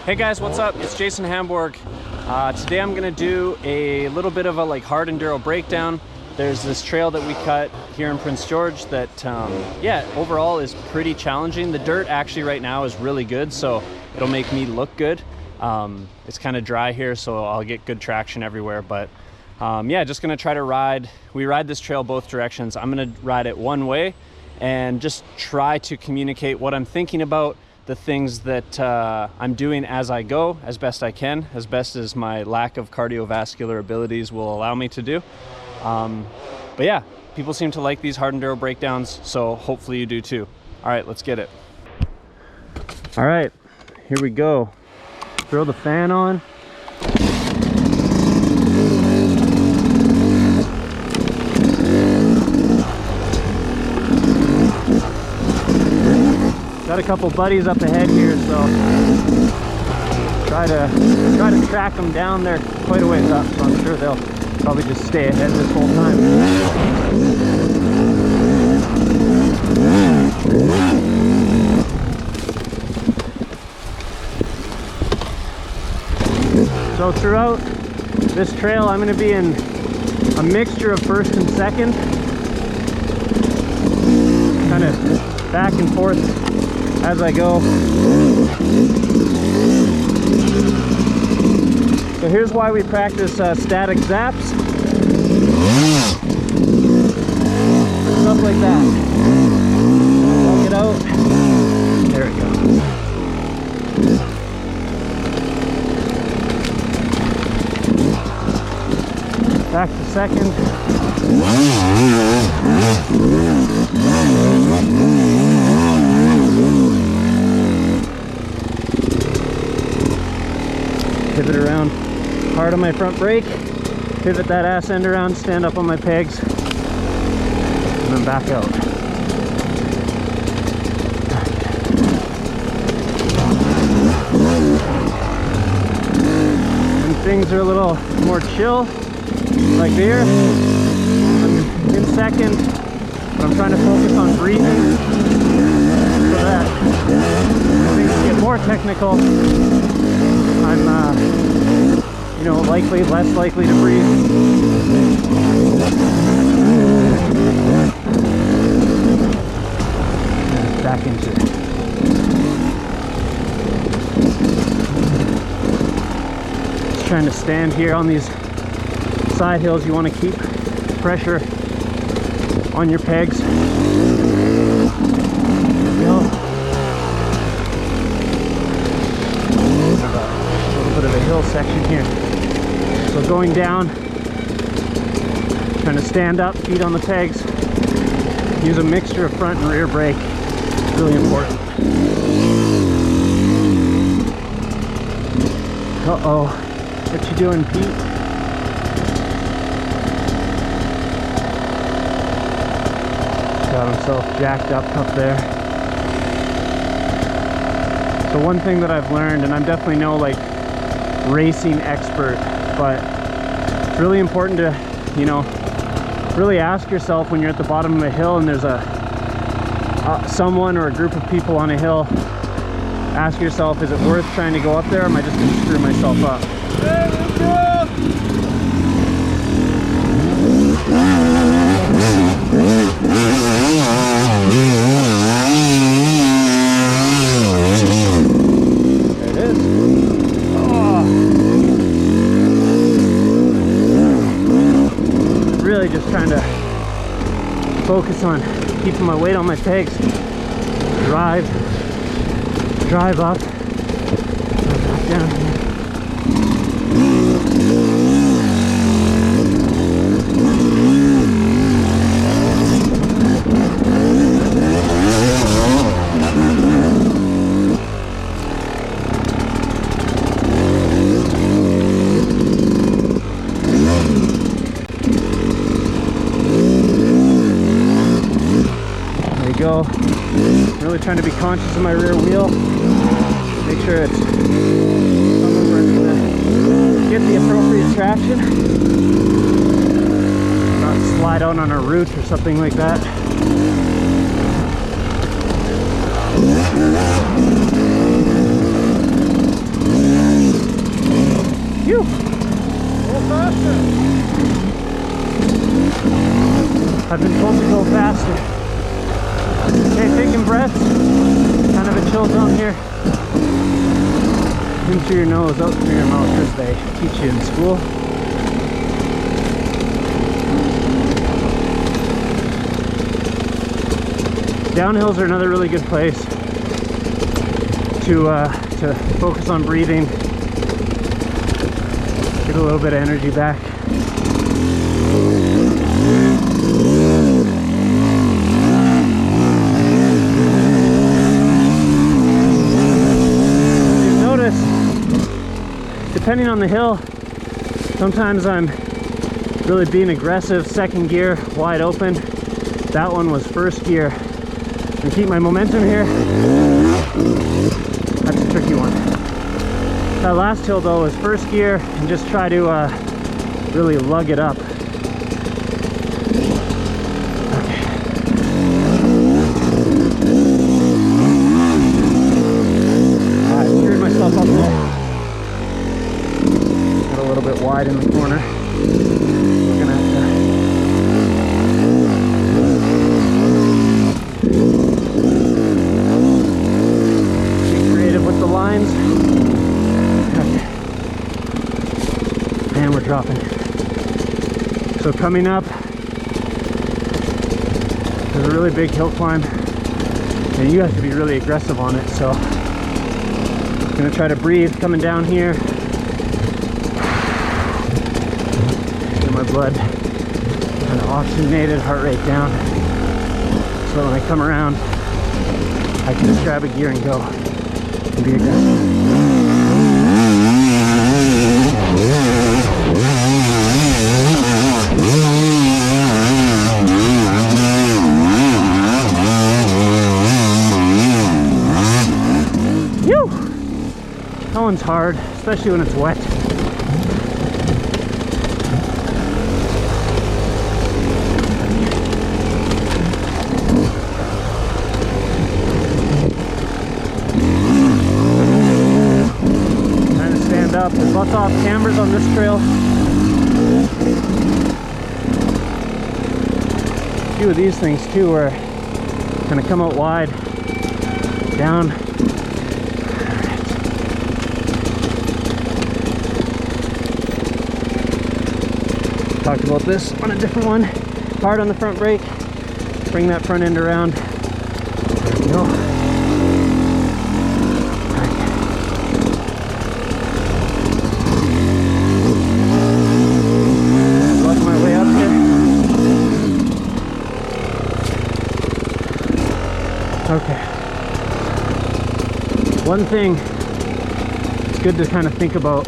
Hey guys, what's up? It's Jason Hamburg. Today I'm gonna do a little bit of a hard enduro breakdown. There's this trail that we cut here in Prince George that, yeah, overall is pretty challenging. The dirt actually right now is really good, so it'll make me look good. It's kind of dry here, so I'll get good traction everywhere, but yeah, just gonna try to ride. We ride this trail both directions. I'm gonna ride it one way and just try to communicate what I'm thinking about, the things that I'm doing as I go, as best I can, as best as my lack of cardiovascular abilities will allow me to do. But yeah, people seem to like these hard enduro breakdowns, so hopefully you do too. All right, let's get it. All right, here we go. Throw the fan on. Got a couple buddies up ahead here, so try to track them down. They're quite a ways up, so I'm sure they'll probably just stay ahead this whole time. So throughout this trail, I'm going to be in a mixture of first and second, kind of back and forth as I go. So here's why we practice static zaps. Stuff like that. Walk it out. There we go. Back to second. Pivot around hard on my front brake, pivot that ass end around, stand up on my pegs, and then back out. When things are a little more chill, like here, I'm in second, but I'm trying to focus on breathing so that when things get more technical, I'm, you know, less likely to breathe. And back into it. Just trying to stand here on these side hills. You want to keep pressure on your pegs. Of a hill section here, so going down, trying to stand up, feet on the pegs, use a mixture of front and rear brake. Really important. Uh-oh, what you doing, Pete? Got himself jacked up there. So one thing that I've learned, and I'm definitely no racing expert, but it's really important to, you know, really ask yourself when you're at the bottom of a hill and there's someone or a group of people on a hill, ask yourself, is it worth trying to go up there, or am I just going to screw myself up? Hey, let's go! Really just trying to focus on keeping my weight on my pegs. Drive up, back down here. Go. Really trying to be conscious of my rear wheel. Make sure it's somewhere where it's gonna get the appropriate traction. Not slide out on a route or something like that. Phew. I've been told to go faster. Okay, taking breaths. Kind of a chill zone here. In through your nose, out through your mouth, as they teach you in school. Downhills are another really good place to focus on breathing, get a little bit of energy back. You've noticed, depending on the hill, sometimes I'm really being aggressive, second gear, wide open. That one was first gear. And keep my momentum here. That's a tricky one. That last hill though is first gear, and just try to really lug it up. Okay. Alright, screwed myself up there. Got a little bit wide in the corner. We're gonna have to with the lines. Okay. And we're dropping. So coming up, there's a really big hill climb, and you have to be really aggressive on it. So I'm gonna try to breathe coming down here. Get my blood kind of oxygenated, heart rate down. So when I come around, I can just grab a gear and go. Be aggressive. Whew! That one's hard, especially when it's wet. Up. There's lots of cambers on this trail. A few of these things too where kind of come out wide, down. Talked about this on a different one. Hard on the front brake. Bring that front end around. There we go. Okay. One thing it's good to kind of think about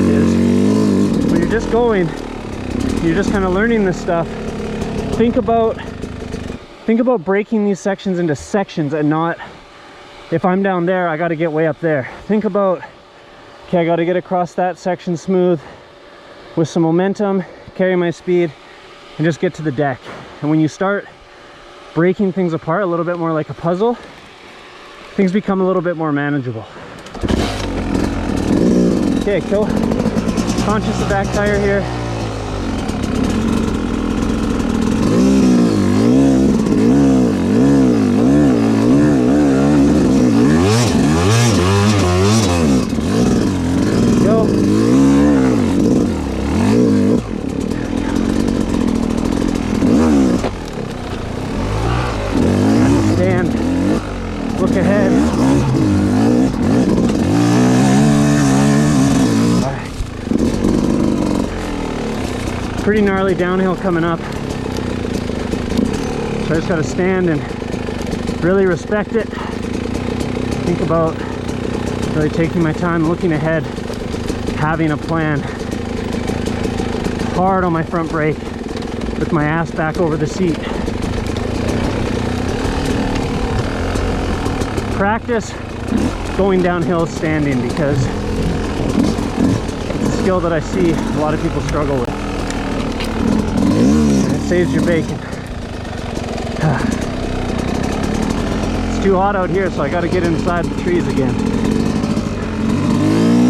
is when you're just going, you're just kind of learning this stuff. Think about breaking these sections into sections and not, if I'm down there, I got to get way up there. Think about, okay, I got to get across that section smooth with some momentum, carry my speed, and just get to the deck. And when you start breaking things apart a little bit more like a puzzle, things become a little bit more manageable. Okay, cool. Conscious of back tire here. Look ahead. Right. Pretty gnarly downhill coming up. So I just got to stand and really respect it. Think about really taking my time, looking ahead, having a plan. Hard on my front brake with my ass back over the seat. Practice going downhill standing, because it's a skill that I see a lot of people struggle with. And it saves your bacon. too hot out here, so I got to get inside the trees again.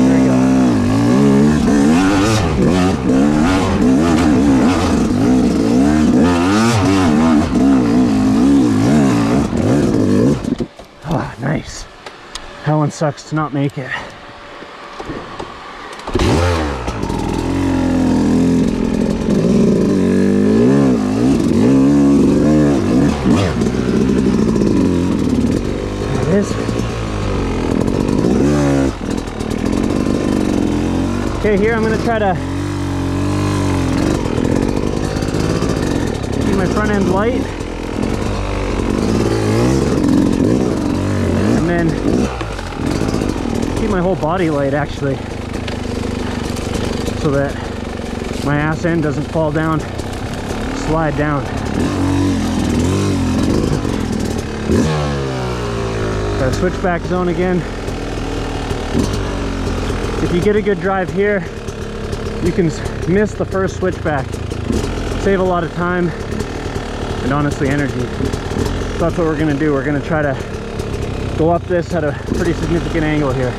There we go. Oh, nice. That one sucks to not make it. Okay, here I'm going to try to keep my front end light and then keep my whole body light actually, so that my ass end doesn't fall down, slide down. Got a switchback zone again. If you get a good drive here, you can miss the first switchback, save a lot of time and honestly energy. So that's what we're going to do. We're going to try to go up this at a pretty significant angle here.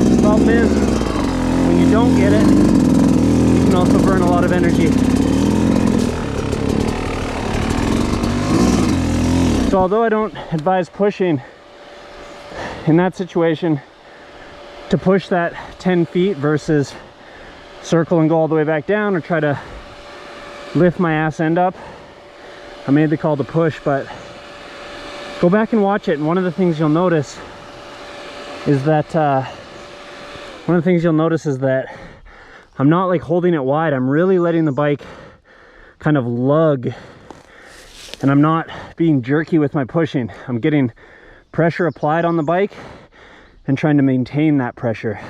The problem is, when you don't get it, you can also burn a lot of energy. So although I don't advise pushing in that situation, to push that 10 feet versus circle and go all the way back down or try to lift my ass end up, I made the call to push. But go back and watch it, and one of the things you'll notice is that I'm not like holding it wide. I'm really letting the bike kind of lug, and I'm not being jerky with my pushing. I'm getting pressure applied on the bike and trying to maintain that pressure.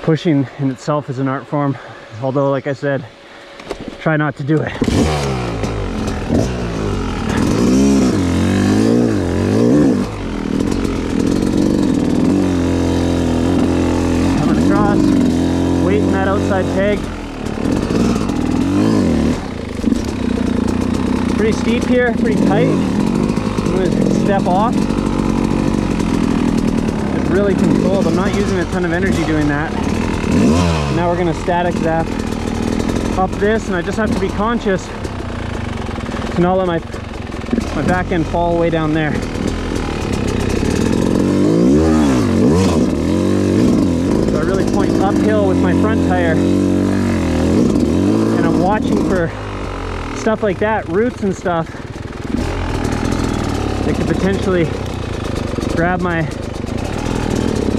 Pushing in itself is an art form, although like I said, try not to do it. Coming across, weighting that outside peg. Pretty steep here, pretty tight. I'm gonna step off. It's really controlled. I'm not using a ton of energy doing that. Now we're gonna static zap up this, and I just have to be conscious to not let my back end fall way down there. So I really point uphill with my front tire, and I'm watching for stuff like that, roots and stuff that could potentially grab my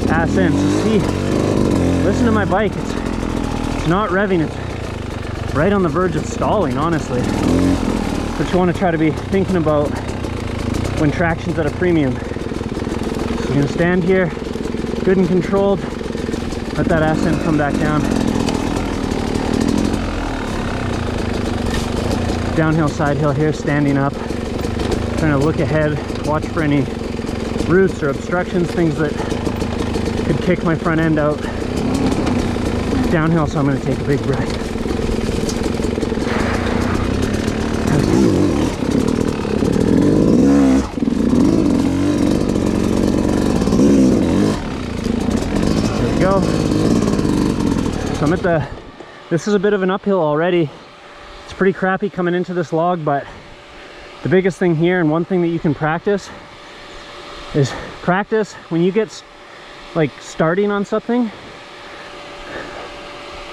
ass end. So see, listen to my bike, it's not revving, it's right on the verge of stalling, honestly. But you want to try to be thinking about when traction's at a premium. So you're going to stand here, good and controlled, let that ass end come back down. Downhill, side hill here, standing up, trying to look ahead, watch for any roots or obstructions, things that could kick my front end out. Downhill, so I'm going to take a big breath. There we go. So I'm at this is a bit of an uphill already. It's pretty crappy coming into this log, but the biggest thing here, and one thing that you can practice, is practice when you get like starting on something.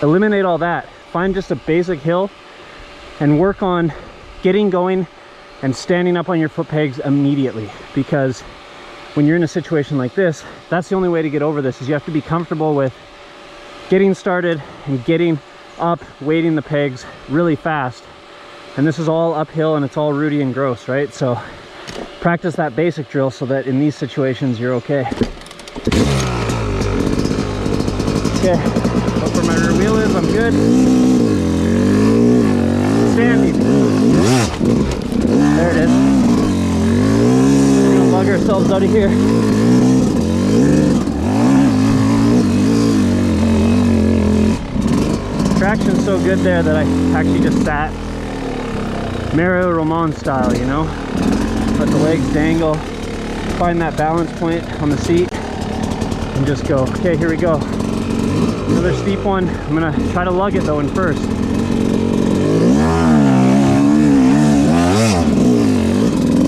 Eliminate all that. Find just a basic hill and work on getting going and standing up on your foot pegs immediately, because when you're in a situation like this, that's the only way to get over this. Is you have to be comfortable with getting started and getting up, weighting the pegs really fast. And this is all uphill and it's all rooty and gross, right? So practice that basic drill so that in these situations you're okay. Okay, look where my rear wheel is, I'm good. Standing. There it is. We're gonna lug ourselves out of here. traction's so good there that I actually just sat Mario Roman style, you know? Let the legs dangle, find that balance point on the seat, and just go. Okay, here we go. Another steep one. I'm gonna try to lug it though in first.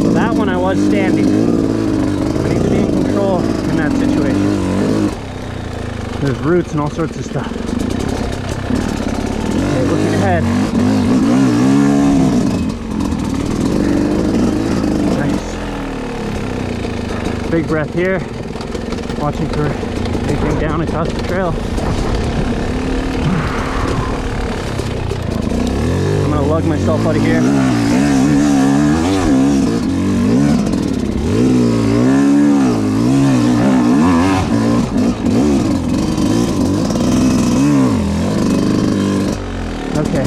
So that one I was standing. I need to be in control in that situation. There's roots and all sorts of stuff. Okay, looking ahead. Nice. Big breath here. Watching for anything down across the trail. I'm gonna lug myself out of here. Okay,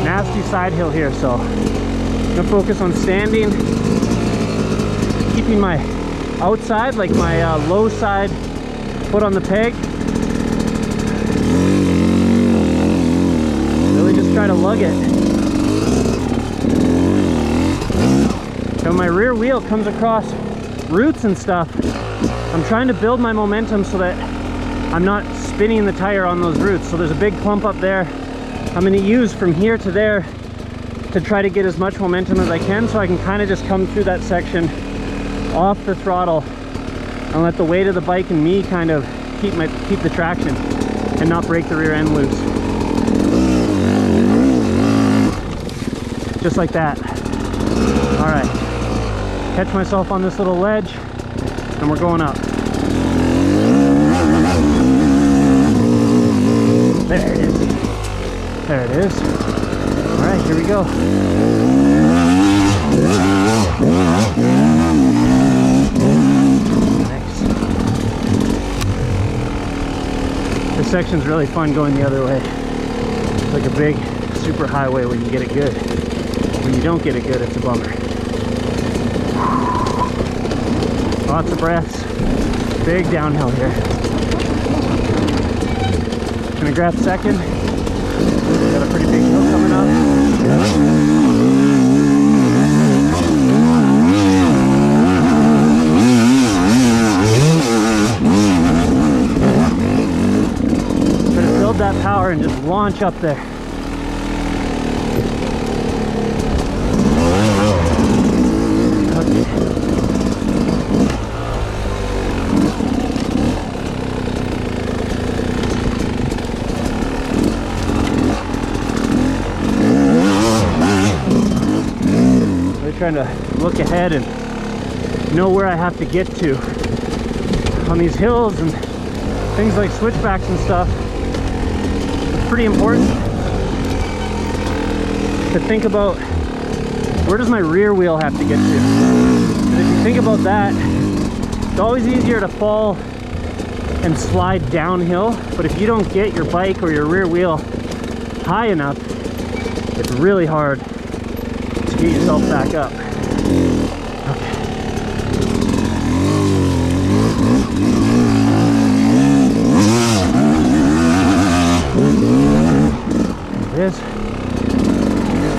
nasty side hill here, so I'm gonna focus on standing, keeping my outside, like my low side foot on the peg. Really just try to lug it. When my rear wheel comes across roots and stuff, I'm trying to build my momentum so that I'm not spinning the tire on those roots. So there's a big clump up there. I'm going to use from here to there to try to get as much momentum as I can, so I can kind of just come through that section off the throttle and let the weight of the bike and me kind of keep the traction and not break the rear end loose. Just like that. All right, catch myself on this little ledge and we're going up. There it is. There it is. All right, here we go. Nice. This section's really fun going the other way. It's like a big super highway when you get it good. When you don't get it good, it's a bummer. Lots of breaths. Big downhill here. Gonna grab second. Got a pretty big hill coming up. Try to build that power and just launch up there. Okay. Trying to look ahead and know where I have to get to on these hills and things like switchbacks and stuff. It's pretty important to think about where does my rear wheel have to get to. And if you think about that, it's always easier to fall and slide downhill, but if you don't get your bike or your rear wheel high enough, it's really hard to get yourself back up. Okay. There it is.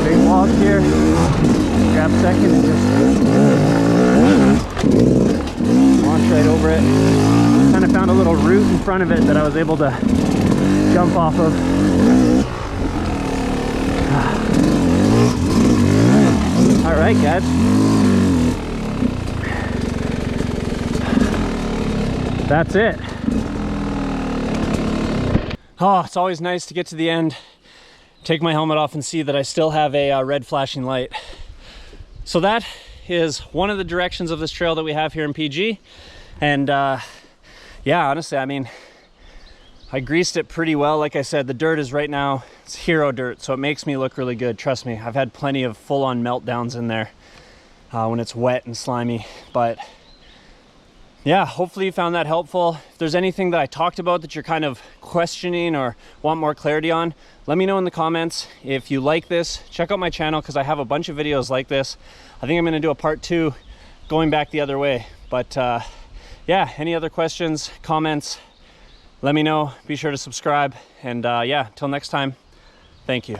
Big walk here. Grab second and just launch right over it. Kind of found a little root in front of it that I was able to jump off of. All right, guys. That's it. Oh, it's always nice to get to the end, take my helmet off and see that I still have a red flashing light. So that is one of the directions of this trail that we have here in PG. And yeah, honestly, I mean, I greased it pretty well. Like I said, the dirt is right now, it's hero dirt, so it makes me look really good. Trust me, I've had plenty of full-on meltdowns in there when it's wet and slimy. But yeah, hopefully you found that helpful. If there's anything that I talked about that you're kind of questioning or want more clarity on, let me know in the comments. If you like this, check out my channel because I have a bunch of videos like this. I think I'm going to do a part 2 going back the other way. But yeah, any other questions, comments, let me know. Be sure to subscribe. And yeah, till next time, thank you.